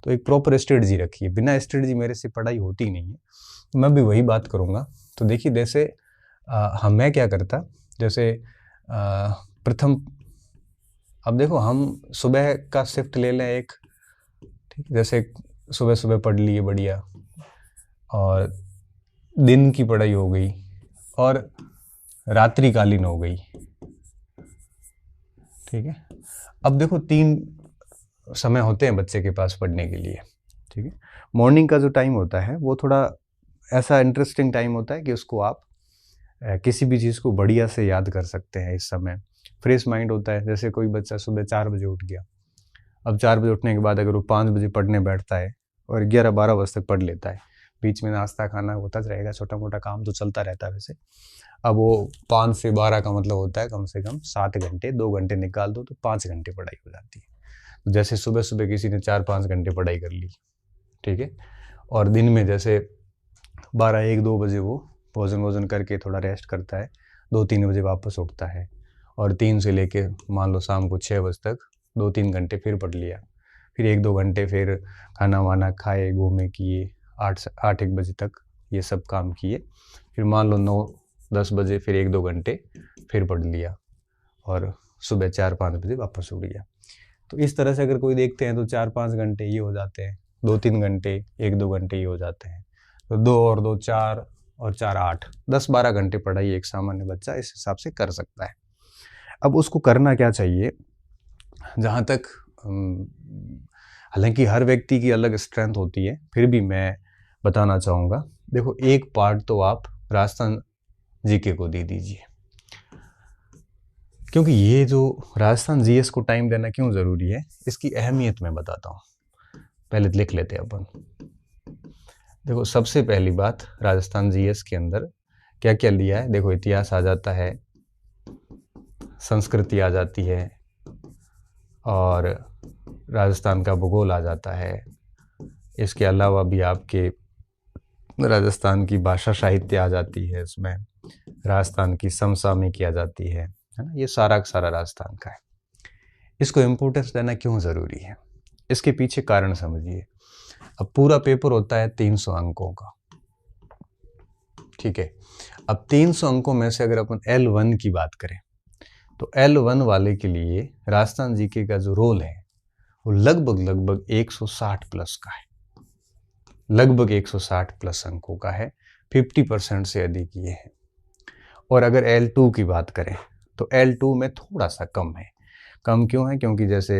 तो एक proper strategy रखिए। बिना स्ट्रेटजी मेरे से पढ़ाई होती नहीं है। मैं भी वही बात करूँगा। तो देखिए, जैसे मैं क्या करता, जैसे प्रथम, अब देखो हम सुबह का शिफ्ट ले लें एक, ठीक, जैसे सुबह सुबह पढ़ लिए बढ़िया, और दिन की पढ़ाई हो गई और रात्रिकालीन हो गई, ठीक है। अब देखो 3 समय होते हैं बच्चे के पास पढ़ने के लिए, ठीक है। मॉर्निंग का जो टाइम होता है वो थोड़ा ऐसा इंटरेस्टिंग टाइम होता है कि उसको आप किसी भी चीज़ को बढ़िया से याद कर सकते हैं। इस समय फ्रेश माइंड होता है। जैसे कोई बच्चा सुबह 4 बजे उठ गया, अब 4 बजे उठने के बाद अगर वो 5 बजे पढ़ने बैठता है और 11-12 बजे तक पढ़ लेता है, बीच में नाश्ता खाना होता रहेगा, छोटा मोटा काम तो चलता रहता है वैसे। अब वो 5 से 12 का मतलब होता है कम से कम 7 घंटे, 2 घंटे निकाल दो तो 5 घंटे पढ़ाई हो जाती है। जैसे सुबह सुबह किसी ने 4-5 घंटे पढ़ाई कर ली, ठीक है, और दिन में जैसे 12-1-2 बजे वो भोजन वोजन करके थोड़ा रेस्ट करता है, 2-3 बजे वापस उठता है, और 3 से लेके मान लो शाम को 6 बजे तक 2-3 घंटे फिर पढ़ लिया, फिर 1-2 घंटे फिर खाना वाना खाए, घूमे किए, 8-1 बजे तक ये सब काम किए, फिर मान लो 9-10 बजे फिर 1-2 घंटे फिर पढ़ लिया, और सुबह 4-5 बजे वापस उठ गया। तो इस तरह से अगर कोई देखते हैं तो 4-5 घंटे ये हो जाते हैं, 2-3 घंटे, 1-2 घंटे ये हो जाते हैं, तो 2 और 2 4 और 4 8, 10-12 घंटे पढ़ाई एक सामान्य बच्चा इस हिसाब से कर सकता है। अब उसको करना क्या चाहिए, जहाँ तक हालांकि हर व्यक्ति की अलग स्ट्रेंथ होती है, फिर भी मैं बताना चाहूँगा। देखो, एक पार्ट तो आप राजस्थान जीके को दे दीजिए, क्योंकि ये जो राजस्थान जीएस को टाइम देना क्यों ज़रूरी है, इसकी अहमियत मैं बताता हूँ। पहले लिख लेते हैं अपन। देखो, सबसे पहली बात, राजस्थान जीएस के अंदर क्या क्या लिया है। देखो, इतिहास आ जाता है, संस्कृति आ जाती है, और राजस्थान का भूगोल आ जाता है। इसके अलावा भी आपके राजस्थान की भाषा साहित्य आ जाती है, इसमें राजस्थान की समसामयिकी आ जाती है ना। ये सारा का सारा राजस्थान का है। इसको इम्पोर्टेंस देना क्यों ज़रूरी है, इसके पीछे कारण समझिए। अब पूरा पेपर होता है 300 अंकों का, ठीक है। अब 300 अंकों में से अगर अपन L1 की बात करें, तो L1 वाले के लिए राजस्थान जीके का जो रोल है वो लगभग 160 प्लस का है, लगभग 160 प्लस अंकों का है, 50% से अधिक ये है। और अगर L2 की बात करें तो L2 में थोड़ा सा कम है। कम क्यों है, क्योंकि जैसे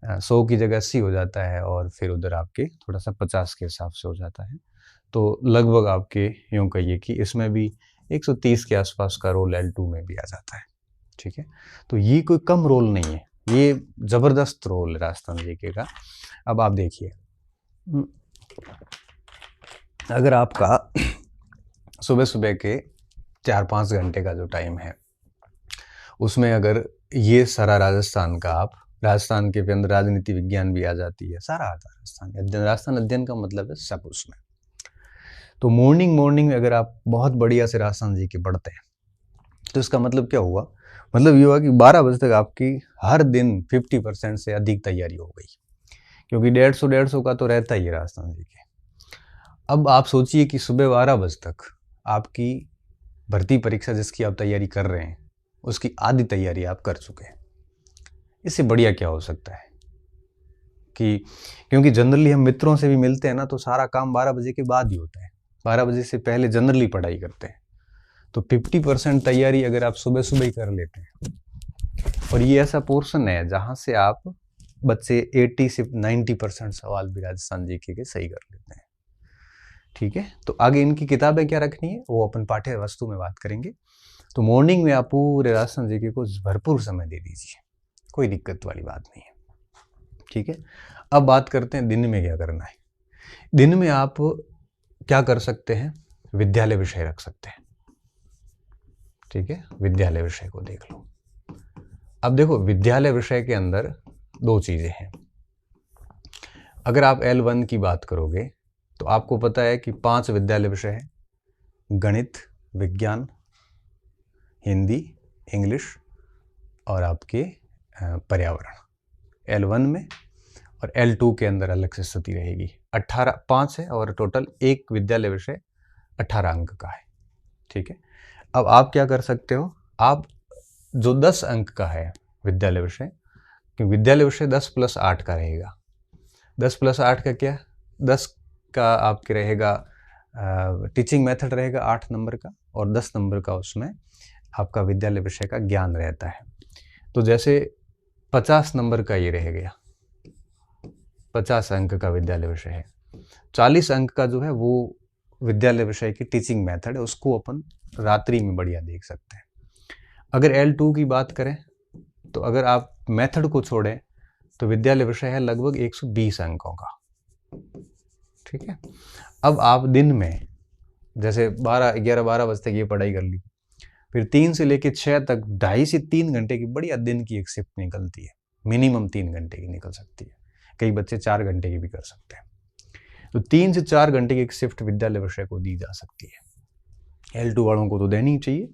100 की जगह 80 हो जाता है, और फिर उधर आपके थोड़ा सा 50 के हिसाब से हो जाता है। तो लगभग आपके यूँ कहिए कि इसमें भी 130 के आसपास का रोल L2 में भी आ जाता है, ठीक है। तो ये कोई कम रोल नहीं है, ये ज़बरदस्त रोल है राजस्थान जीके का। अब आप देखिए, अगर आपका सुबह सुबह के 4-5 घंटे का जो टाइम है, उसमें अगर ये सारा राजस्थान का, आप राजस्थान के अंदर राजनीति विज्ञान भी आ जाती है, सारा आता है राजस्थान अध्ययन। राजस्थान अध्ययन का मतलब है सब उसमें। तो मॉर्निंग में अगर आप बहुत बढ़िया से राजस्थान जी के पढ़ते हैं, तो इसका मतलब क्या हुआ, मतलब ये हुआ कि 12 बजे तक आपकी हर दिन 50% से अधिक तैयारी हो गई, क्योंकि 150 का तो रहता ही है राजस्थान जी के। अब आप सोचिए कि सुबह 12 बजे तक आपकी भर्ती परीक्षा जिसकी आप तैयारी कर रहे हैं, उसकी आधी तैयारी आप कर चुके हैं। इससे बढ़िया क्या हो सकता है कि, क्योंकि जनरली हम मित्रों से भी मिलते हैं ना, तो सारा काम 12 बजे के बाद ही होता है, 12 बजे से पहले जनरली पढ़ाई करते हैं। तो 50% तैयारी अगर आप सुबह सुबह ही कर लेते हैं, और ये ऐसा पोर्शन है जहाँ से आप बच्चे 80 से 90% सवाल भी राजस्थान जीके के सही कर लेते हैं, ठीक है। तो आगे इनकी किताबें क्या रखनी है वो अपन पाठ्य वस्तु में बात करेंगे। तो मॉर्निंग में आप पूरे राजस्थान जीके को भरपूर समय दे दीजिए, कोई दिक्कत वाली बात नहीं है, ठीक है। अब बात करते हैं दिन में क्या करना है। दिन में आप क्या कर सकते हैं, विद्यालय विषय रख सकते हैं, ठीक है। विद्यालय विषय को देख लो। अब देखो, विद्यालय विषय के अंदर 2 चीज़ें हैं। अगर आप L1 की बात करोगे तो आपको पता है कि 5 विद्यालय विषय हैं, गणित, विज्ञान, हिंदी, इंग्लिश और आपके पर्यावरण L1 में, और L2 के अंदर अलग से स्थिति रहेगी। 18 5 है और टोटल एक विद्यालय विषय 18 अंक का है। ठीक है, अब आप क्या कर सकते हो, आप जो 10 अंक का है विद्यालय विषय, क्योंकि विद्यालय विषय 10 + 8 का रहेगा। 10 + 8 का क्या, 10 का आपके रहेगा टीचिंग मेथड रहेगा 8 नंबर का, और 10 नंबर का उसमें आपका विद्यालय विषय का ज्ञान रहता है। तो जैसे 50 नंबर का ये रह गया, 50 अंक का विद्यालय विषय है। 40 अंक का जो है वो विद्यालय विषय की टीचिंग मेथड है, उसको अपन रात्रि में बढ़िया देख सकते हैं। अगर L2 की बात करें तो अगर आप मेथड को छोड़ें तो विद्यालय विषय है लगभग 120 अंकों का। ठीक है, अब आप दिन में जैसे 11-12 बजे तक ये पढ़ाई कर ली, फिर 3 से लेकर 6 तक 2.5 से 3 घंटे की बढ़िया दिन की एक शिफ्ट निकलती है, मिनिमम 3 घंटे की निकल सकती है, कई बच्चे 4 घंटे की भी कर सकते हैं। तो 3 से 4 घंटे की एक शिफ्ट विद्यालय विषय को दी जा सकती है। L2 वालों को तो देनी ही चाहिए,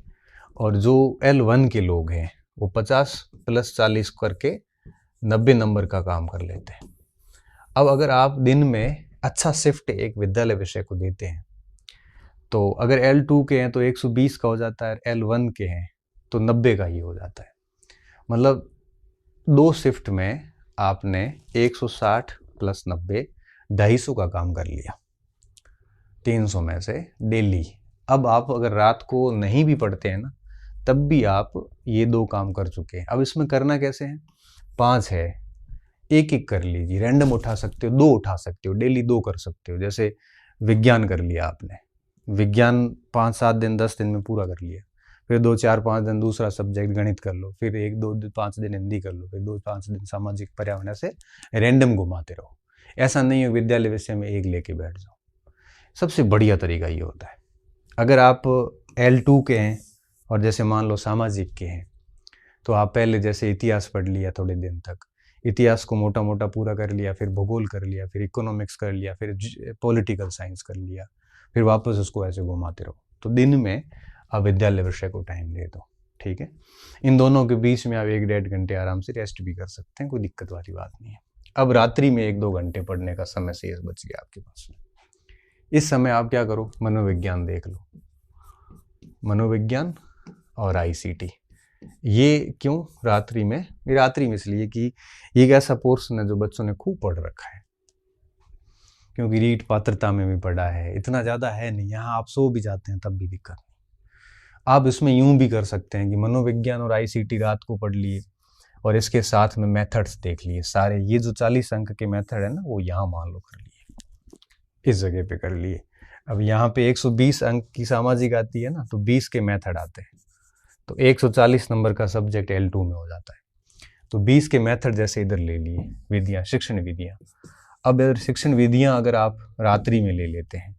और जो L1 के लोग हैं वो 50 + 40 करके 90 नंबर का काम कर लेते हैं। अब अगर आप दिन में अच्छा शिफ्ट एक विद्यालय विषय को देते हैं, तो अगर L2 के हैं तो 120 का हो जाता है, L1 के हैं तो 90 का ही हो जाता है। मतलब 2 शिफ्ट में आपने 160 + 90 250 का काम कर लिया 300 में से डेली। अब आप अगर रात को नहीं भी पढ़ते हैं ना, तब भी आप ये 2 काम कर चुके हैं। अब इसमें करना कैसे है, 5 है, एक कर लीजिए, रैंडम उठा सकते हो, 2 उठा सकते हो, डेली 2 कर सकते हो। जैसे विज्ञान कर लिया आपने, विज्ञान 5-7 दिन 10 दिन में पूरा कर लिया, फिर 2-4-5 दिन दूसरा सब्जेक्ट गणित कर लो, फिर 1-2-5 दिन हिंदी कर लो, फिर 2-5 दिन सामाजिक पर्यावरण, से रैंडम घुमाते रहो। ऐसा नहीं है विद्यालय विषय में एक लेके बैठ जाओ। सबसे बढ़िया तरीका ये होता है, अगर आप L2 के हैं और जैसे मान लो सामाजिक के हैं, तो आप पहले जैसे इतिहास पढ़ लिया थोड़े दिन तक, इतिहास को मोटा मोटा पूरा कर लिया, फिर भूगोल कर लिया, फिर इकोनॉमिक्स कर लिया, फिर पॉलिटिकल साइंस कर लिया, फिर वापस उसको ऐसे घुमाते रहो। तो दिन में आप विद्यालय विषय को टाइम दे दो। ठीक है, इन दोनों के बीच में आप 1-1.5 घंटे आराम से रेस्ट भी कर सकते हैं, कोई दिक्कत वाली बात नहीं है। अब रात्रि में 1-2 घंटे पढ़ने का समय शेष बच गया आपके पास। इस समय आप क्या करो, मनोविज्ञान देख लो, मनोविज्ञान और ICT। ये क्यों रात्रि में, ये रात्रि में इसलिए कि ये एक ऐसा पोर्शन है जो बच्चों ने खूब पढ़ रखा है, क्योंकि रीट पात्रता में भी पढ़ा है, इतना ज़्यादा है नहीं, यहाँ आप सो भी जाते हैं तब भी दिक्कत नहीं। आप इसमें यूं भी कर सकते हैं कि मनोविज्ञान और ICT रात को पढ़ लिए और इसके साथ में मेथड्स देख लिए सारे, ये जो 40 अंक के मेथड है ना, वो यहाँ मान लो कर लिए, इस जगह पे कर लिए। अब यहाँ पे 120 अंक की सामाजिक आती है ना, तो 20 के मेथड आते हैं, तो 140 नंबर का सब्जेक्ट L2 में हो जाता है। तो 20 के मेथड जैसे इधर ले लिए, विधियाँ, शिक्षण विधियाँ। अब अगर शिक्षण विधियाँ अगर आप रात्रि में ले लेते हैं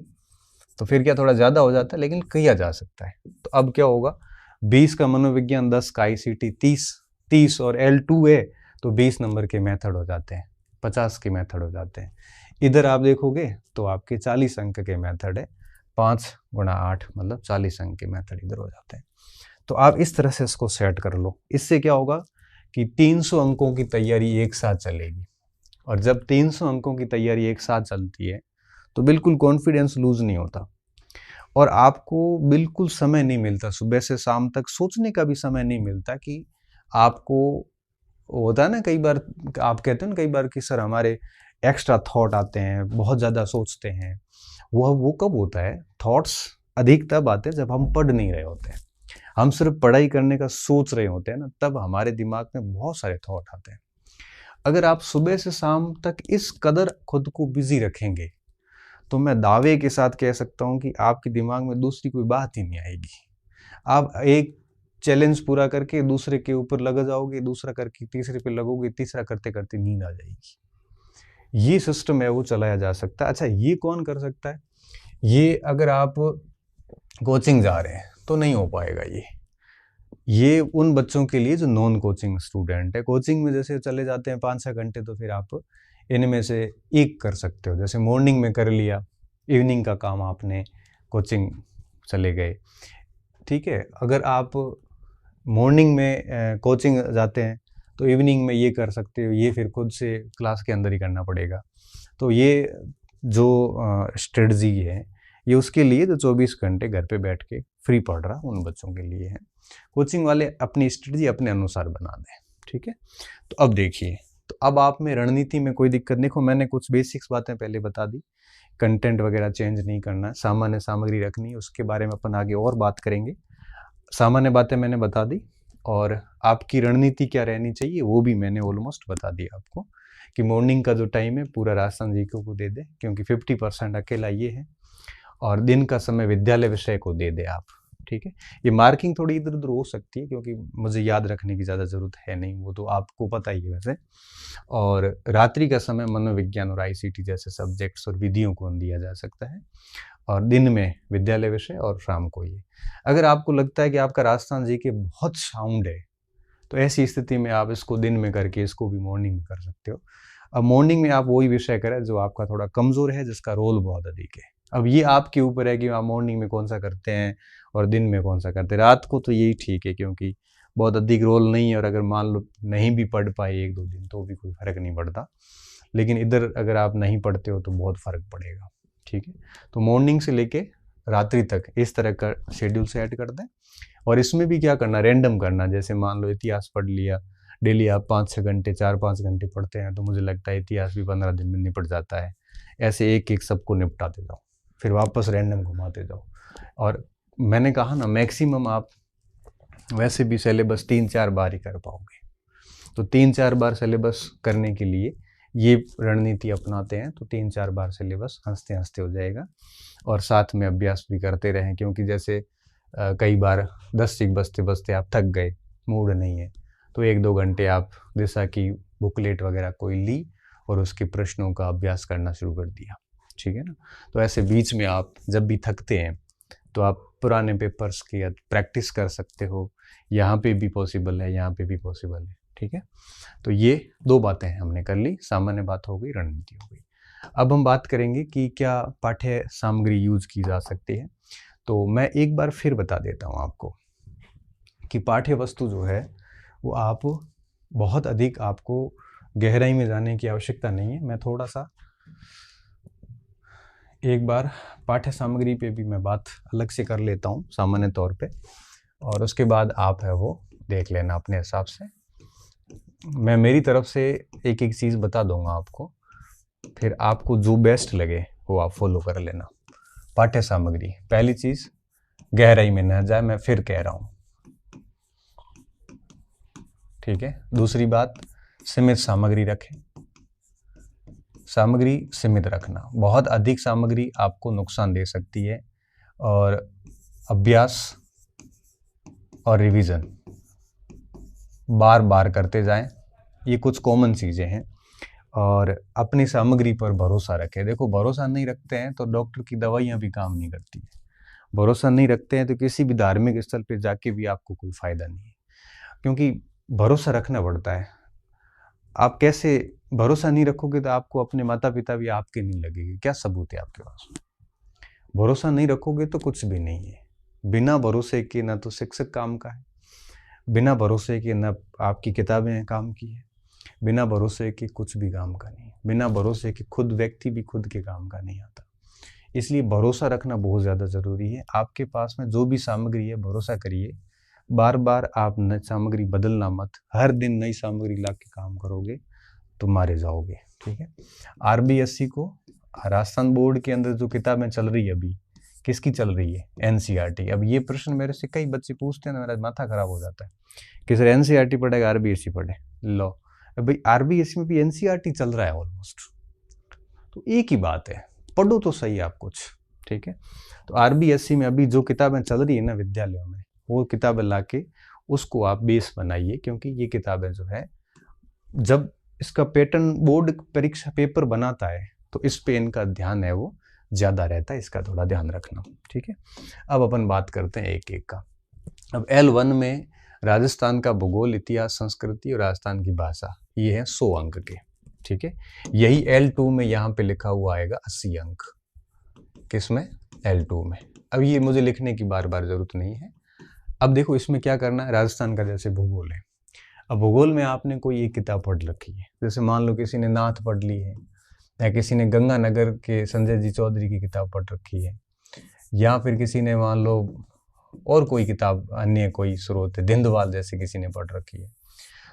तो फिर क्या थोड़ा ज़्यादा हो जाता है, लेकिन किया जा सकता है। तो अब क्या होगा, 20 का मनोविज्ञान, 10 का ICT, 30 और L2 है तो 20 नंबर के मेथड हो जाते हैं, 50 के मेथड हो जाते हैं। इधर आप देखोगे तो आपके 40 अंक के मेथड है, 5 × 8 मतलब 40 अंक के मेथड इधर हो जाते हैं। तो आप इस तरह से इसको सेट कर लो। इससे क्या होगा कि 300 अंकों की तैयारी एक साथ चलेगी, और जब 300 अंकों की तैयारी एक साथ चलती है तो बिल्कुल कॉन्फिडेंस लूज नहीं होता, और आपको बिल्कुल समय नहीं मिलता, सुबह से शाम तक सोचने का भी समय नहीं मिलता। कि आपको होता है ना, कई बार आप कहते हैं ना, कई बार कि सर हमारे एक्स्ट्रा थॉट आते हैं, बहुत ज़्यादा सोचते हैं, वो कब होता है, थॉट्स अधिक तब आते हैं जब हम पढ़ नहीं रहे होते हैं, हम सिर्फ पढ़ाई करने का सोच रहे होते हैं ना, तब हमारे दिमाग में बहुत सारे थॉट आते हैं। अगर आप सुबह से शाम तक इस कदर खुद को बिजी रखेंगे तो मैं दावे के साथ कह सकता हूं कि आपके दिमाग में दूसरी कोई बात ही नहीं आएगी। आप एक चैलेंज पूरा करके दूसरे के ऊपर लग जाओगे, दूसरा करके तीसरे पे लगोगे, तीसरा करते करते नींद आ जाएगी। ये सिस्टम है वो चलाया जा सकता है। अच्छा, ये कौन कर सकता है, ये अगर आप कोचिंग जा रहे हैं तो नहीं हो पाएगा। ये उन बच्चों के लिए जो नॉन कोचिंग स्टूडेंट है, कोचिंग में जैसे चले जाते हैं 5-6 घंटे, तो फिर आप इनमें से एक कर सकते हो। जैसे मॉर्निंग में कर लिया, इवनिंग का काम आपने कोचिंग चले गए। ठीक है, अगर आप मॉर्निंग में कोचिंग जाते हैं तो इवनिंग में ये कर सकते हो, ये फिर खुद से क्लास के अंदर ही करना पड़ेगा। तो ये जो स्ट्रेटजी है ये उसके लिए जो 24 घंटे घर पे बैठ के फ्री पढ़ रहा उन बच्चों के लिए है। कोचिंग वाले अपनी स्ट्रेटजी अपने अनुसार बना दें, ठीक है। तो अब देखिए, तो अब आप में रणनीति में कोई दिक्कत, देखो मैंने कुछ बेसिक्स बातें पहले बता दी, कंटेंट वगैरह चेंज नहीं करना, सामान्य सामग्री रखनी, उसके बारे में अपन आगे और बात करेंगे। सामान्य बातें मैंने बता दी, और आपकी रणनीति क्या रहनी चाहिए वो भी मैंने ऑलमोस्ट बता दिया आपको, कि मॉर्निंग का जो टाइम है पूरा राजस्थान जीके को दे दे, क्योंकि 50% अकेला ये है, और दिन का समय विद्यालय विषय को दे दे आप, ठीक है। ये मार्किंग थोड़ी इधर उधर हो सकती है, क्योंकि मुझे याद रखने की ज़्यादा ज़रूरत है नहीं, वो तो आपको पता ही है वैसे। और रात्रि का समय मनोविज्ञान और आईसीटी जैसे सब्जेक्ट्स और विधियों को दिया जा सकता है, और दिन में विद्यालय विषय, और शाम को ये। अगर आपको लगता है कि आपका राजस्थान जीके बहुत साउंड है, तो ऐसी स्थिति में आप इसको दिन में करके इसको भी मॉर्निंग में कर सकते हो। अब मॉर्निंग में आप वही विषय करें जो आपका थोड़ा कमज़ोर है, जिसका रोल बहुत अधिक है। अब ये आपके ऊपर है कि आप मॉर्निंग में कौन सा करते हैं और दिन में कौन सा करते हैं। रात को तो यही ठीक है, क्योंकि बहुत अधिक रोल नहीं है, और अगर मान लो नहीं भी पढ़ पाए 1-2 दिन तो भी कोई फ़र्क नहीं पड़ता। लेकिन इधर अगर आप नहीं पढ़ते हो तो बहुत फ़र्क पड़ेगा, ठीक है। तो मॉर्निंग से लेके रात्रि तक इस तरह का शेड्यूल सेट कर दें। और इसमें भी क्या करना, रैंडम करना। जैसे मान लो इतिहास पढ़ लिया, डेली आप 5-6 घंटे 4-5 घंटे पढ़ते हैं, तो मुझे लगता है इतिहास भी 15 दिन में निपट जाता है। ऐसे एक एक सबको निपटाते जाओ, फिर वापस रैंडम घुमाते जाओ। और मैंने कहा ना, मैक्सिमम आप वैसे भी सिलेबस 3-4 बार ही कर पाओगे, तो 3-4 बार सिलेबस करने के लिए ये रणनीति अपनाते हैं, तो 3-4 बार सिलेबस हंसते हंसते हो जाएगा। और साथ में अभ्यास भी करते रहें, क्योंकि जैसे कई बार 10 सीख बजते बजते आप थक गए, मूड नहीं है, तो 1-2 घंटे आप दिशा की बुकलेट वगैरह कोई ली और उसके प्रश्नों का अभ्यास करना शुरू कर दिया, ठीक है ना। तो ऐसे बीच में आप जब भी थकते हैं तो आप पुराने पेपर्स की प्रैक्टिस कर सकते हो। यहाँ पे भी पॉसिबल है, यहाँ पे भी पॉसिबल है, ठीक है। तो ये 2 बातें हमने कर ली, सामान्य बात हो गई, रणनीति हो गई। अब हम बात करेंगे कि क्या पाठ्य सामग्री यूज की जा सकती है। तो मैं एक बार फिर बता देता हूँ आपको कि पाठ्य वस्तु जो है वो आप बहुत अधिक, आपको गहराई में जाने की आवश्यकता नहीं है। मैं थोड़ा सा एक बार पाठ्य सामग्री पे भी मैं बात अलग से कर लेता हूँ सामान्य तौर पे, और उसके बाद आप है वो देख लेना अपने हिसाब से। मैं मेरी तरफ से एक एक चीज़ बता दूंगा आपको, फिर आपको जो बेस्ट लगे वो आप फॉलो कर लेना। पाठ्य सामग्री, पहली चीज़ गहराई में न जाए, मैं फिर कह रहा हूँ, ठीक है। दूसरी बात, सीमित सामग्री रखें। सामग्री सीमित रखना, बहुत अधिक सामग्री आपको नुकसान दे सकती है। और अभ्यास और रिवीजन बार बार करते जाएं, ये कुछ कॉमन चीज़ें हैं। और अपनी सामग्री पर भरोसा रखें। देखो, भरोसा नहीं रखते हैं तो डॉक्टर की दवाइयाँ भी काम नहीं करती है। भरोसा नहीं रखते हैं तो किसी भी धार्मिक स्थल पर जाके भी आपको कोई फ़ायदा नहीं है, क्योंकि भरोसा रखना पड़ता है। आप कैसे भरोसा नहीं रखोगे तो आपको अपने माता पिता भी आपके नहीं लगेंगे, क्या सबूत है आपके पास। भरोसा नहीं रखोगे तो कुछ भी नहीं है। बिना भरोसे के ना तो शिक्षक काम का है, बिना भरोसे के ना आपकी किताबें काम की है, बिना भरोसे के कुछ भी काम का नहीं, बिना भरोसे के खुद व्यक्ति भी खुद के काम का नहीं आता। इसलिए भरोसा रखना बहुत ज़्यादा ज़रूरी है। आपके पास में जो भी सामग्री है, भरोसा करिए, बार बार आप नई सामग्री बदलना मत। हर दिन नई सामग्री ला के काम करोगे तो मारे जाओगे, ठीक है। आरबीएससी को, राजस्थान बोर्ड के अंदर जो किताबें चल रही है अभी, किसकी चल रही है? एनसीईआरटी। अब ये प्रश्न मेरे से कई बच्चे पूछते हैं ना, मेरा माथा खराब हो जाता है कि सर एनसीईआरटी पढ़ेगा आरबीएससी पढ़े। लो भाई, आरबीएससी में भी एनसीईआरटी चल रहा है ऑलमोस्ट, तो एक ही बात है, पढ़ो तो सही आप कुछ, ठीक है। तो आरबीएससी में अभी जो किताबें चल रही है ना विद्यालयों में, वो किताबें लाके उसको आप बेस बनाइए, क्योंकि ये किताबें जो है, जब इसका पैटर्न बोर्ड परीक्षा पेपर बनाता है तो इस पे इनका ध्यान है वो ज़्यादा रहता है, इसका थोड़ा ध्यान रखना, ठीक है। अब अपन बात करते हैं एक एक का। अब L1 में राजस्थान का भूगोल, इतिहास, संस्कृति और राजस्थान की भाषा, ये है 100 अंक के, ठीक है। यही L2 में यहाँ पे लिखा हुआ आएगा 80 अंक। किसमें? L2 में। अब ये मुझे लिखने की बार बार जरूरत नहीं है। अब देखो इसमें क्या करना है, राजस्थान का जैसे भूगोल है, अब भूगोल में आपने कोई एक किताब पढ़ रखी है, जैसे मान लो किसी ने नाथ पढ़ ली है, या किसी ने गंगानगर के संजय जी चौधरी की किताब पढ़ रखी है, या फिर किसी ने मान लो और कोई किताब अन्य कोई स्रोत है, धिंदवाल जैसे किसी ने पढ़ रखी है,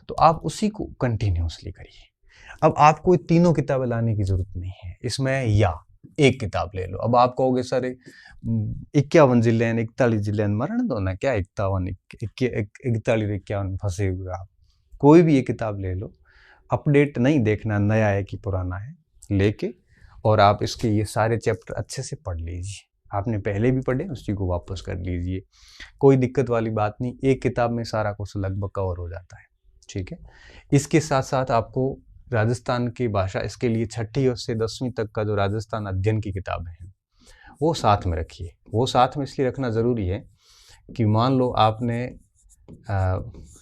तो आप उसी को कंटिन्यूसली करिए। अब आपको ये तीनों किताबें लाने की जरूरत नहीं है इसमें, या एक किताब ले लो। अब आप कहोगे सर 51 जिले हैं, 41 जिले हैं, मरण दो ना, क्या 51 41 51 फंसे हुए आप। कोई भी एक किताब ले लो, अपडेट नहीं देखना नया है कि पुराना है, लेके और आप इसके ये सारे चैप्टर अच्छे से पढ़ लीजिए। आपने पहले भी पढ़े, उसी को वापस कर लीजिए, कोई दिक्कत वाली बात नहीं। एक किताब में सारा कुछ लगभग कवर हो जाता है, ठीक है। इसके साथ साथ आपको राजस्थान की भाषा, इसके लिए 6ठी से 10वीं तक का जो राजस्थान अध्ययन की किताबें हैं वो साथ में रखिए। वो साथ में इसलिए रखना ज़रूरी है कि मान लो आपने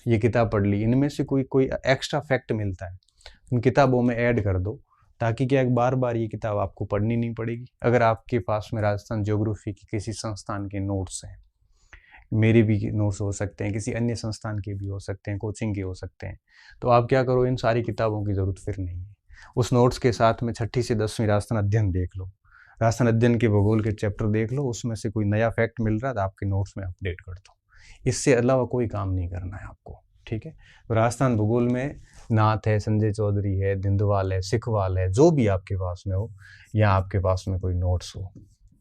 ये किताब पढ़ ली, इनमें से कोई एक्स्ट्रा फैक्ट मिलता है, उन किताबों में ऐड कर दो, ताकि क्या बार बार ये किताब आपको पढ़नी नहीं पड़ेगी। अगर आपके पास में राजस्थान ज्योग्राफी की किसी संस्थान के नोट्स हैं, मेरे भी नोट्स हो सकते हैं, किसी अन्य संस्थान के भी हो सकते हैं, कोचिंग के हो सकते हैं, तो आप क्या करो, इन सारी किताबों की ज़रूरत फिर नहीं है। उस नोट्स के साथ में 6ठी से 10वीं राजस्थान अध्ययन देख लो, राजस्थान अध्ययन के भूगोल के चैप्टर देख लो, उसमें से कोई नया फैक्ट मिल रहा है तो आपके नोट्स में अपडेट कर दो। इससे अलावा कोई काम नहीं करना है आपको, ठीक है। तो राजस्थान भूगोल में नाथ है, संजय चौधरी है, धिंदवाल है, सिखवाल है, जो भी आपके पास में हो, या आपके पास में कोई नोट्स हो,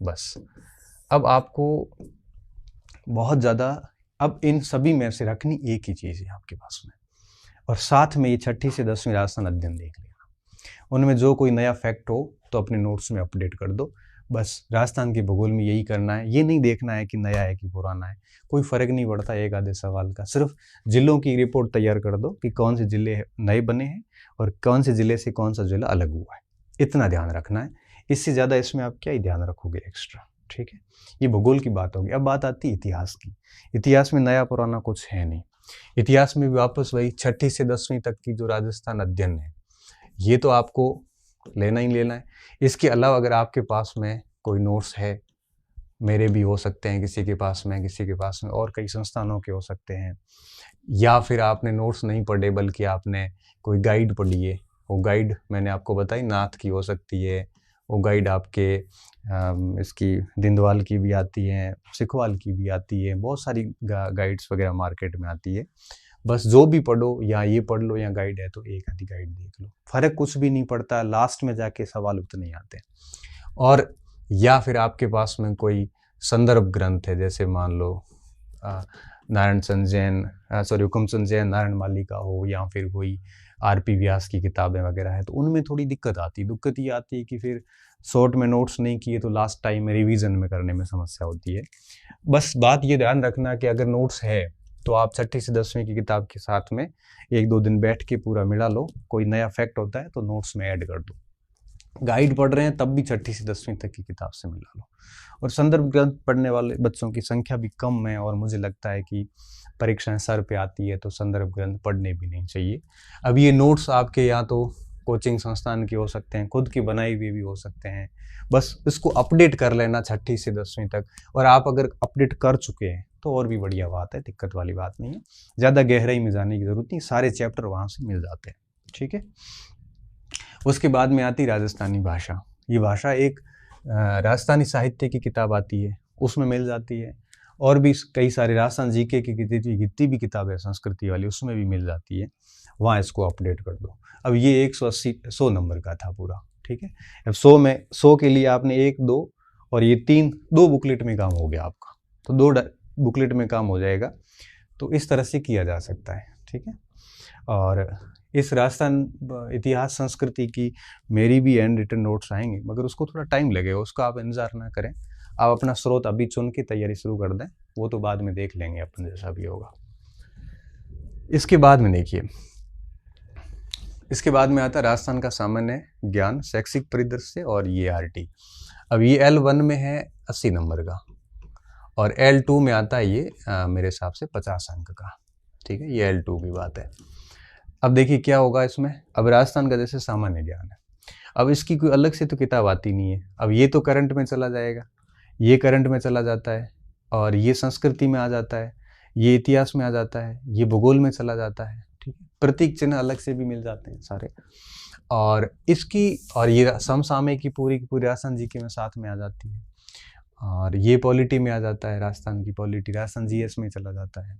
बस। अब आपको बहुत ज़्यादा, अब इन सभी में से रखनी एक ही चीज़ है आपके पास में, और साथ में ये 6ठी से 10वीं राजस्थान अध्ययन देख लेना। उनमें जो कोई नया फैक्ट हो तो अपने नोट्स में अपडेट कर दो। बस राजस्थान के भूगोल में यही करना है। ये नहीं देखना है कि नया है कि पुराना है, कोई फ़र्क नहीं पड़ता एक आधे सवाल का। सिर्फ जिलों की रिपोर्ट तैयार कर दो कि कौन से जिले नए बने हैं और कौन से ज़िले से कौन सा जिला अलग हुआ है, इतना ध्यान रखना है। इससे ज़्यादा इसमें आप क्या ही ध्यान रखोगे एक्स्ट्रा, ठीक है। ये भूगोल की बात होगी। अब बात आती है इतिहास की। इतिहास में नया पुराना कुछ है नहीं। इतिहास में भी वापस वही 6ठी से 10वीं तक की जो राजस्थान अध्ययन है, ये तो आपको लेना ही लेना है। इसके अलावा अगर आपके पास में कोई नोट्स है, मेरे भी हो सकते हैं, किसी के पास में और कई संस्थानों के हो सकते हैं, या फिर आपने नोट्स नहीं पढ़े बल्कि आपने कोई गाइड पढ़ी है, वो गाइड मैंने आपको बताई नाथ की हो सकती है, वो गाइड आपके इसकी धिंदवाल की भी आती है, सिखवाल की भी आती है, बहुत सारी गाइड्स वगैरह मार्केट में आती है। बस जो भी पढ़ो, या ये पढ़ लो या गाइड है तो एक आधी गाइड देख लो, फ़र्क कुछ भी नहीं पड़ता, लास्ट में जाके सवाल उतने ही आते हैं। और या फिर आपके पास में कोई संदर्भ ग्रंथ है, जैसे मान लो हुकुमचंद जैन, नारायण माली का हो, या फिर कोई आरपी व्यास की किताबें वगैरह है, तो उनमें थोड़ी दिक्कत ये आती है कि फिर शॉर्ट में नोट्स नहीं किए तो लास्ट टाइम में रिवीजन में करने में समस्या होती है। बस बात ये ध्यान रखना कि अगर नोट्स है तो आप 6ठी से 10वीं की किताब के साथ में 1-2 दिन बैठ के पूरा मिला लो, कोई नया फैक्ट होता है तो नोट्स में ऐड कर दो। गाइड पढ़ रहे हैं तब भी 6ठी से 10वीं तक की किताब से मिला लो। और संदर्भ ग्रंथ पढ़ने वाले बच्चों की संख्या भी कम है, और मुझे लगता है कि परीक्षाएं सर पे आती है तो संदर्भ ग्रंथ पढ़ने भी नहीं चाहिए। अब ये नोट्स आपके या तो कोचिंग संस्थान के हो सकते हैं, खुद की बनाई हुई भी हो सकते हैं, बस इसको अपडेट कर लेना 6ठी से 10वीं तक। और आप अगर अपडेट कर चुके हैं तो और भी बढ़िया बात है, दिक्कत वाली बात नहीं है, ज़्यादा गहराई में जाने की ज़रूरत नहीं, सारे चैप्टर वहाँ से मिल जाते हैं, ठीक है। उसके बाद में आती राजस्थानी भाषा। ये भाषा एक राजस्थानी साहित्य की किताब आती है, उसमें मिल जाती है, और भी कई सारे राजस्थान जीके की जितनी भी किताबें संस्कृति वाली उसमें भी मिल जाती है, वहाँ इसको अपडेट कर दो। अब ये 100 नंबर का था पूरा, ठीक है। अब 100 के लिए आपने 1, 2 और ये 2 बुकलेट में काम हो गया आपका, तो 2 बुकलेट में काम हो जाएगा। तो इस तरह से किया जा सकता है, ठीक है। और इस राजस्थान इतिहास संस्कृति की मेरी भी हैंड रिटन नोट्स आएंगे, मगर उसको थोड़ा टाइम लगेगा, उसका आप इंतज़ार ना करें। आप अपना स्रोत अभी चुन के तैयारी शुरू कर दें, वो तो बाद में देख लेंगे अपन जैसा भी होगा। इसके बाद में देखिए, इसके बाद में आता है राजस्थान का सामान्य ज्ञान शैक्षिक परिदृश्य और ये आरटी। अब ये L1 में है 80 नंबर का, और L2 में आता है ये मेरे हिसाब से 50 अंक का, ठीक है। ये L2 की बात है। अब देखिए क्या होगा इसमें। अब राजस्थान का जैसे सामान्य ज्ञान है, अब इसकी कोई अलग से तो किताब आती नहीं है। अब ये तो करंट में चला जाएगा, ये करंट में चला जाता है, और ये संस्कृति में आ जाता है, ये इतिहास में आ जाता है, ये भूगोल में चला जाता है, ठीक है। प्रतीक चिन्ह अलग से भी मिल जाते हैं सारे। और इसकी और ये समसामयिक की पूरी राजस्थान जीके में साथ में आ जाती है। और ये पॉलिटी में आ जाता है, राजस्थान की पॉलिटी राजस्थान जीएस में चला जाता है।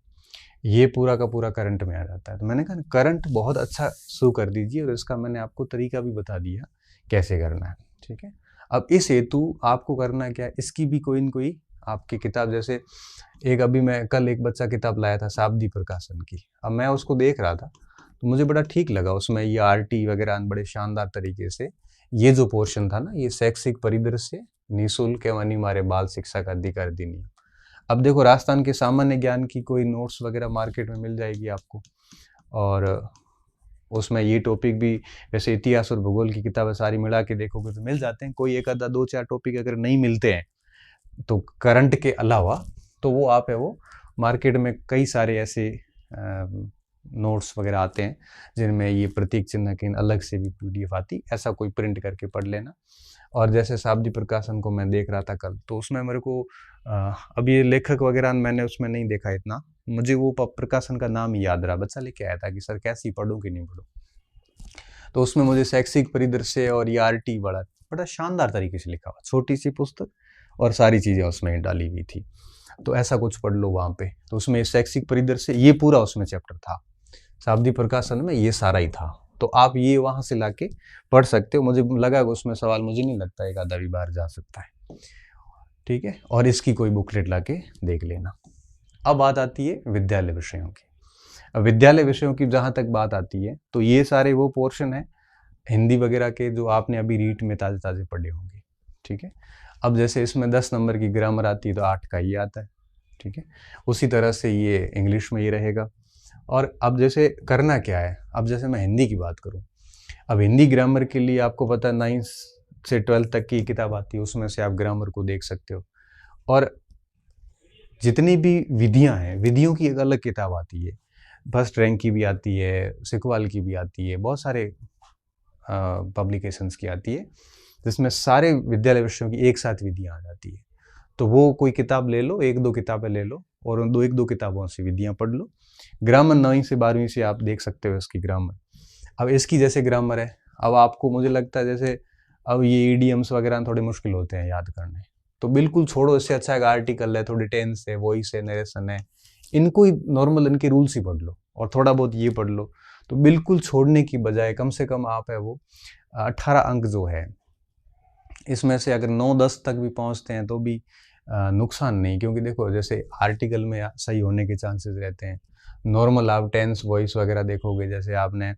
ये पूरा का पूरा करंट में आ जाता है। तो मैंने कहा करंट बहुत अच्छा शुरू कर दीजिए, और इसका मैंने आपको तरीका भी बता दिया कैसे करना है, ठीक है। अब इस हेतु आपको करना क्या है, इसकी भी कोई न कोई आपकी किताब, जैसे एक अभी मैं कल एक बच्चा किताब लाया था शाब्दी प्रकाशन की, अब मैं उसको देख रहा था तो मुझे बड़ा ठीक लगा, उसमें ये आरटी वगैरह बड़े शानदार तरीके से ये जो पोर्शन था ना, ये शैक्षिक परिदृश्य निःशुल्क एवं अनिवार्य बाल शिक्षा का अधिकार अधिनियम। अब देखो राजस्थान के सामान्य ज्ञान की कोई नोट्स वगैरह मार्केट में मिल जाएगी आपको, और उसमें ये टॉपिक भी, जैसे इतिहास और भूगोल की किताबें सारी मिला के देखोगे तो मिल जाते हैं। कोई एक आधा 2-4 टॉपिक अगर नहीं मिलते हैं तो करंट के अलावा, तो वो आप है वो मार्केट में कई सारे ऐसे नोट्स वगैरह आते हैं जिनमें ये प्रतीक चिन्ह की अलग से भी पीडीएफ आती, ऐसा कोई प्रिंट करके पढ़ लेना। और जैसे शाब्दी प्रकाशन को मैं देख रहा था कल, तो उसमें मेरे को अब ये लेखक वगैरह मैंने उसमें नहीं देखा इतना, मुझे वो प्रकाशन का नाम ही याद रहा, बच्चा लेके आया था कि सर कैसी पढ़ूं कि नहीं पढ़ूं। तो उसमें मुझे शैक्षिक परिदृश्य और ये आरटी बड़ा शानदार तरीके से लिखा हुआ, छोटी सी पुस्तक और सारी चीज़ें उसमें डाली हुई थी। तो ऐसा कुछ पढ़ लो वहाँ पे। तो उसमें शैक्षिक परिदृश्य ये पूरा उसमें चैप्टर था, शाब्दी प्रकाशन में ये सारा ही था। तो आप ये वहाँ से लाके पढ़ सकते हो। मुझे लगा उसमें सवाल, मुझे नहीं लगता एक आधा भी बार जा सकता है, ठीक है। और इसकी कोई बुकलेट लाके देख लेना। अब बात आती है विद्यालय विषयों की। अब विद्यालय विषयों की जहाँ तक बात आती है, तो ये सारे वो पोर्शन है हिंदी वगैरह के जो आपने अभी रीट में ताज़े ताज़े पढ़े होंगे, ठीक है। अब जैसे इसमें 10 नंबर की ग्रामर आती है तो 8 का ये आता है, ठीक है। उसी तरह से ये इंग्लिश में ये रहेगा। और अब जैसे करना क्या है, अब जैसे मैं हिंदी की बात करूं, अब हिंदी ग्रामर के लिए आपको पता है 9 से 12 तक की किताब आती है, उसमें से आप ग्रामर को देख सकते हो। और जितनी भी विधियां हैं, विधियों की एक अलग किताब आती है, फर्स्ट रैंक की भी आती है, सिकवाल की भी आती है, बहुत सारे पब्लिकेशंस की आती है, जिसमें सारे विद्यालय विषयों की एक साथ विधियां आ जाती है। तो वो कोई किताब ले लो, 1-2 किताबें ले लो और उन 1-2 किताबों से विधियां पढ़ लो। ग्रामर 9वीं से 12वीं से आप देख सकते हो इसकी ग्रामर। अब इसकी जैसे ग्रामर है, अब आपको मुझे लगता है जैसे अब ये ईडियम्स वगैरह थोड़े मुश्किल होते हैं याद करने, तो बिल्कुल छोड़ो, इससे अच्छा एक आर्टिकल है, थोड़ी टेंस है, वॉइस है, नरेशन है, इनको ही नॉर्मल इनके रूल्स ही पढ़ लो और थोड़ा बहुत ये पढ़ लो। तो बिल्कुल छोड़ने की बजाय कम से कम आप है वो 18 अंक जो है, इसमें से अगर 9-10 तक भी पहुंचते हैं तो भी नुकसान नहीं, क्योंकि देखो जैसे आर्टिकल में सही होने के चांसेस रहते हैं। नॉर्मल आप टेंस वॉइस वगैरह देखोगे, जैसे आपने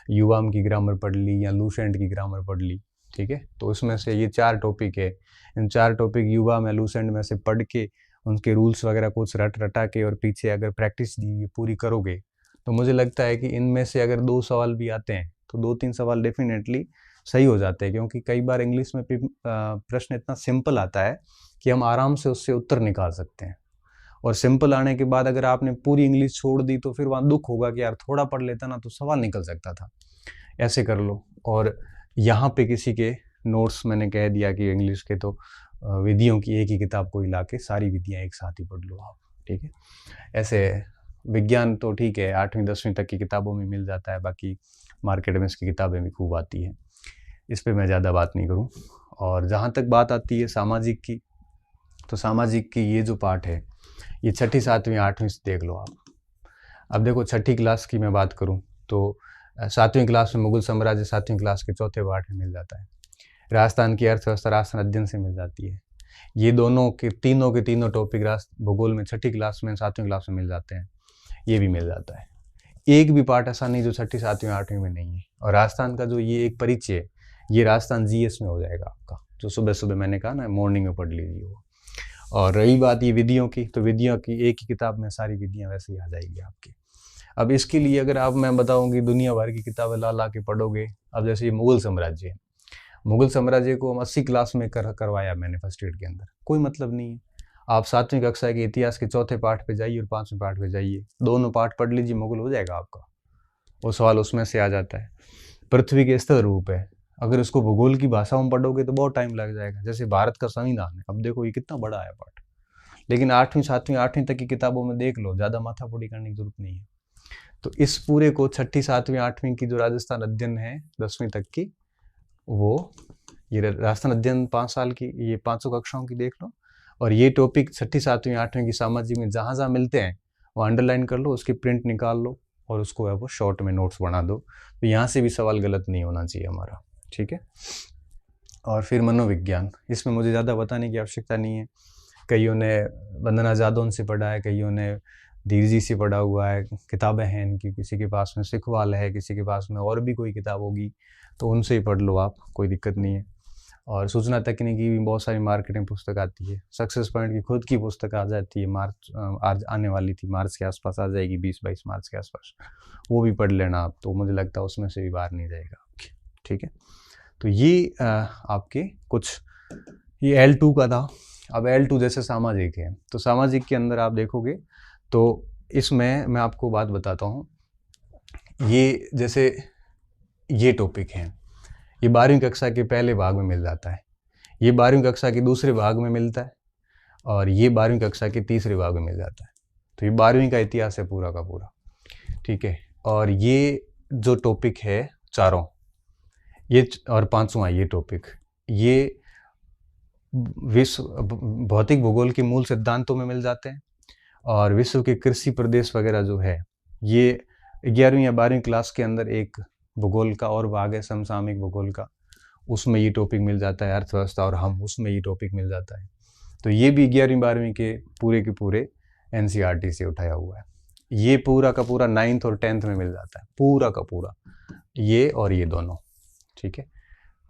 युवाम की ग्रामर पढ़ ली या लूसेंट की ग्रामर पढ़ ली, ठीक है, तो उसमें से ये 4 टॉपिक है, इन 4 टॉपिक युवाम या लूसेंट में से पढ़ के उनके रूल्स वगैरह कुछ रटा के और पीछे अगर प्रैक्टिस दी पूरी करोगे, तो मुझे लगता है कि इनमें से अगर 2 सवाल भी आते हैं तो 2-3 सवाल डेफिनेटली सही हो जाते हैं, क्योंकि कई बार इंग्लिश में प्रश्न इतना सिंपल आता है कि हम आराम से उससे उत्तर निकाल सकते हैं। और सिंपल आने के बाद अगर आपने पूरी इंग्लिश छोड़ दी तो फिर वहाँ दुख होगा कि यार थोड़ा पढ़ लेता ना तो सवाल निकल सकता था। ऐसे कर लो। और यहाँ पे किसी के नोट्स मैंने कह दिया कि इंग्लिश के, तो विधियों की एक ही किताब को हिला के सारी विधियाँ एक साथ ही पढ़ लो आप, ठीक है। ऐसे विज्ञान तो ठीक है 8वीं 10वीं तक की किताबों में मिल जाता है, बाकी मार्केट में इसकी किताबें भी खूब आती हैं, इस पर मैं ज़्यादा बात नहीं करूँ। और जहाँ तक बात आती है सामाजिक की, तो सामाजिक की ये जो पार्ट है ये 6ठी 7वीं 8वीं से देख लो आप। अब देखो 6ठी क्लास की मैं बात करूँ तो 7वीं क्लास में मुगल साम्राज्य 7वीं क्लास के चौथे पार्ट में मिल जाता है। राजस्थान की अर्थव्यवस्था राजस्थान अध्ययन से मिल जाती है। ये दोनों के तीनों टॉपिक भूगोल में 6ठी क्लास में 7वीं क्लास में मिल जाते हैं, ये भी मिल जाता है। एक भी पार्ट ऐसा नहीं जो 6ठी 7वीं 8वीं में नहीं है। और राजस्थान का जो ये एक परिचय है, ये राजस्थान जीएस में हो जाएगा आपका, जो सुबह सुबह मैंने कहा ना मॉर्निंग में पढ़ लीजिए वो। और रही बात ये विधियों की, तो विधियों की एक ही किताब में सारी विधियां वैसे ही आ जाएगी आपकी। अब इसके लिए अगर आप, मैं बताऊंगी दुनिया भर की किताबें ला के पढ़ोगे। अब जैसे ये मुगल साम्राज्य है, मुगल साम्राज्य को हम 80 क्लास में करवाया मैंने फर्स्ट ईयर के अंदर, कोई मतलब नहीं है। आप 7वीं कक्षा के इतिहास के चौथे पार्ट पे जाइए और 5वें पार्ट पे जाइए, दोनों पार्ट पढ़ लीजिए, मुगल हो जाएगा आपका। वो सवाल उसमें से आ जाता है। पृथ्वी के स्थिर रूप है, अगर इसको भूगोल की भाषा में पढ़ोगे तो बहुत टाइम लग जाएगा। जैसे भारत का संविधान है, अब देखो ये कितना बड़ा है पार्ट, लेकिन 8वीं 7वीं 8वीं तक की किताबों में देख लो, ज़्यादा माथापड़ी करने की जरूरत नहीं है। तो इस पूरे को 6ठी 7वीं 8वीं की जो राजस्थान अध्ययन है 10वीं तक की, वो ये राजस्थान अध्ययन 5 साल की, ये 500 कक्षाओं की देख लो, और ये टॉपिक 6ठी 7वीं 8वीं की सामाजिक में जहाँ जहाँ मिलते हैं वो अंडरलाइन कर लो, उसकी प्रिंट निकाल लो और उसको है वो शॉर्ट में नोट्स बना दो। तो यहाँ से भी सवाल गलत नहीं होना चाहिए हमारा, ठीक है। और फिर मनोविज्ञान, इसमें मुझे ज़्यादा बताने की आवश्यकता नहीं है, कईयों ने वंदना जादौन से पढ़ा है, कईयों ने धीर जी से पढ़ा हुआ है, किताबें हैं इनकी, किसी के पास में सिखवाल है, किसी के पास में और भी कोई किताब होगी, तो उनसे ही पढ़ लो आप, कोई दिक्कत नहीं है। और सूचना तकनीकी भी बहुत सारी मार्केटिंग पुस्तक आती है, सक्सेस पॉइंट की खुद की पुस्तक आ जाती है, मार्च आज आने वाली थी, मार्च के आसपास आ जाएगी, 20-22 मार्च के आसपास, वो भी पढ़ लेना आप, तो मुझे लगता है उसमें से भी बाहर नहीं जाएगा आपके, ठीक है। तो ये आपके कुछ, ये L2 का था। अब L2 जैसे सामाजिक है, तो सामाजिक के अंदर आप देखोगे तो इसमें मैं आपको बात बताता हूँ, ये जैसे ये टॉपिक है, ये 12वीं कक्षा के पहले भाग में मिल जाता है, ये 12वीं कक्षा के दूसरे भाग में मिलता है, और ये 12वीं कक्षा के तीसरे भाग में मिल जाता है। तो ये 12वीं का इतिहास है पूरा का पूरा, ठीक है। और ये जो टॉपिक है चारों, ये और 5वां ये टॉपिक, ये विश्व भौतिक भूगोल के मूल सिद्धांतों में मिल जाते हैं, और विश्व के कृषि प्रदेश वगैरह जो है, ये 11वीं या 12वीं क्लास के अंदर एक भूगोल का और भाग है समसामयिक भूगोल का, उसमें ये टॉपिक मिल जाता है, अर्थव्यवस्था और हम, उसमें ये टॉपिक मिल जाता है। तो ये भी 11वीं 12वीं के पूरे NCERT से उठाया हुआ है। ये पूरा का पूरा 9th और 10th में मिल जाता है, पूरा का पूरा, ये और ये दोनों, ठीक है।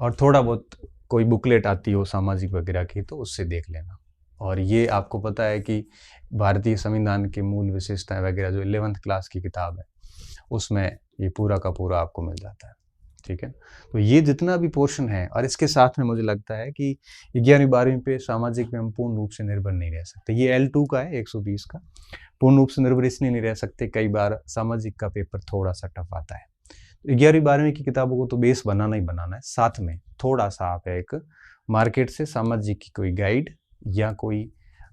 और थोड़ा बहुत कोई बुकलेट आती हो सामाजिक वगैरह की तो उससे देख लेना। और ये आपको पता है कि भारतीय संविधान के मूल विशेषताएं वगैरह जो 11th क्लास की किताब है, उसमें ये पूरा का पूरा आपको मिल जाता है, ठीक है। तो ये जितना भी पोर्शन है, और इसके साथ में मुझे लगता है कि 11वीं 12वीं पे सामाजिक में हम पूर्ण रूप से निर्भर नहीं रह सकते। ये L2 का है 120 का, पूर्ण रूप से निर्भर इसलिए नहीं रह सकते, कई बार सामाजिक का पेपर थोड़ा सा टफ आता है। 11वीं 12वीं की किताबों को तो बेस बनाना ही बनाना है, साथ में थोड़ा सा आप एक मार्केट से सामाजिक की कोई गाइड या कोई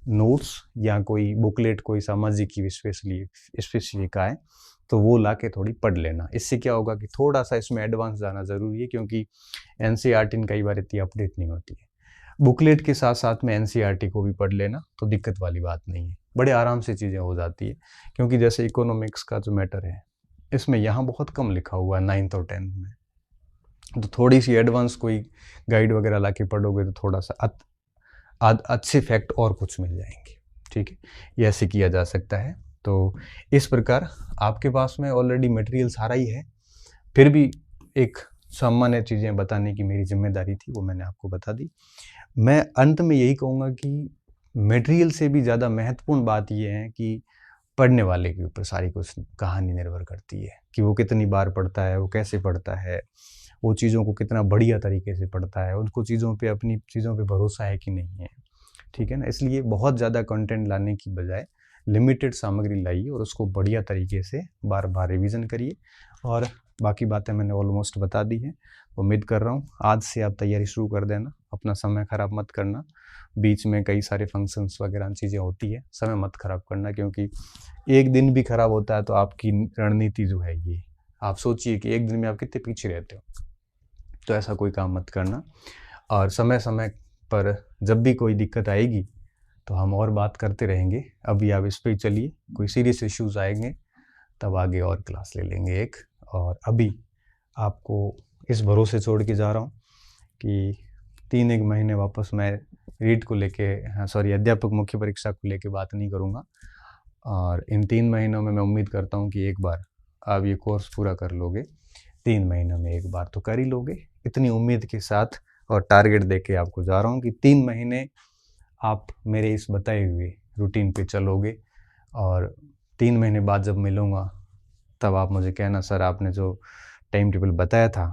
नोट्स या कोई बुकलेट, कोई सामाजिक की स्पेसिफिक आए तो वो ला के थोड़ी पढ़ लेना। इससे क्या होगा कि थोड़ा सा इसमें एडवांस जाना ज़रूरी है, क्योंकि NCERT कई बार इतनी अपडेट नहीं होती है। बुकलेट के साथ साथ में NCERT को भी पढ़ लेना तो दिक्कत वाली बात नहीं है, बड़े आराम से चीज़ें हो जाती है। क्योंकि जैसे इकोनॉमिक्स का जो मैटर है, इसमें यहाँ बहुत कम लिखा हुआ है 9th और 10th में, तो थोड़ी सी एडवांस कोई गाइड वगैरह ला के पढ़ोगे तो थोड़ा सा अच्छे फैक्ट और कुछ मिल जाएंगे, ठीक है। ये ऐसे किया जा सकता है। तो इस प्रकार आपके पास में ऑलरेडी मटेरियल सारा ही है, फिर भी एक सामान्य चीज़ें बताने की मेरी जिम्मेदारी थी, वो मैंने आपको बता दी। मैं अंत में यही कहूँगा कि मटेरियल से भी ज़्यादा महत्वपूर्ण बात ये है कि पढ़ने वाले के ऊपर सारी कुछ कहानी निर्भर करती है, कि वो कितनी बार पढ़ता है, वो कैसे पढ़ता है, वो चीज़ों को कितना बढ़िया तरीके से पढ़ता है, उनको चीज़ों पे, अपनी चीज़ों पे भरोसा है कि नहीं है, ठीक है ना। इसलिए बहुत ज़्यादा कंटेंट लाने की बजाय लिमिटेड सामग्री लाइए और उसको बढ़िया तरीके से बार बार रिवीजन करिए। और बाकी बातें मैंने ऑलमोस्ट बता दी हैं। उम्मीद कर रहा हूँ आज से आप तैयारी शुरू कर देना, अपना समय ख़राब मत करना, बीच में कई सारे फंक्शंस वगैरह चीज़ें होती है, समय मत ख़राब करना, क्योंकि एक दिन भी ख़राब होता है तो आपकी रणनीति जो है, ये आप सोचिए कि एक दिन में आप कितने पीछे रहते हो, तो ऐसा कोई काम मत करना। और समय समय पर जब भी कोई दिक्कत आएगी तो हम और बात करते रहेंगे, अभी आप इस पर ही चलिए, कोई सीरियस इश्यूज़ आएंगे तब आगे और क्लास ले लेंगे एक। और अभी आपको इस भरोसे छोड़ के जा रहा हूँ कि 3-1 महीने वापस मैं रीट को लेके, अध्यापक मुख्य परीक्षा को लेके बात नहीं करूँगा। और इन 3 महीनों में मैं उम्मीद करता हूँ कि एक बार आप ये कोर्स पूरा कर लोगे, 3 महीनों में एक बार तो कर ही लोगे, इतनी उम्मीद के साथ और टारगेट दे के आपको जा रहा हूँ कि 3 महीने आप मेरे इस बताए हुए रूटीन पे चलोगे। और 3 महीने बाद जब मिलूँगा तब आप मुझे कहना, सर आपने जो टाइम टेबल बताया था,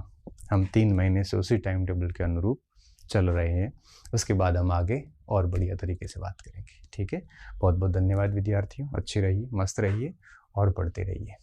हम 3 महीने से उसी टाइम टेबल के अनुरूप चल रहे हैं। उसके बाद हम आगे और बढ़िया तरीके से बात करेंगे, ठीक है। बहुत बहुत धन्यवाद विद्यार्थियों, अच्छे रहिए, मस्त रहिए और पढ़ते रहिए।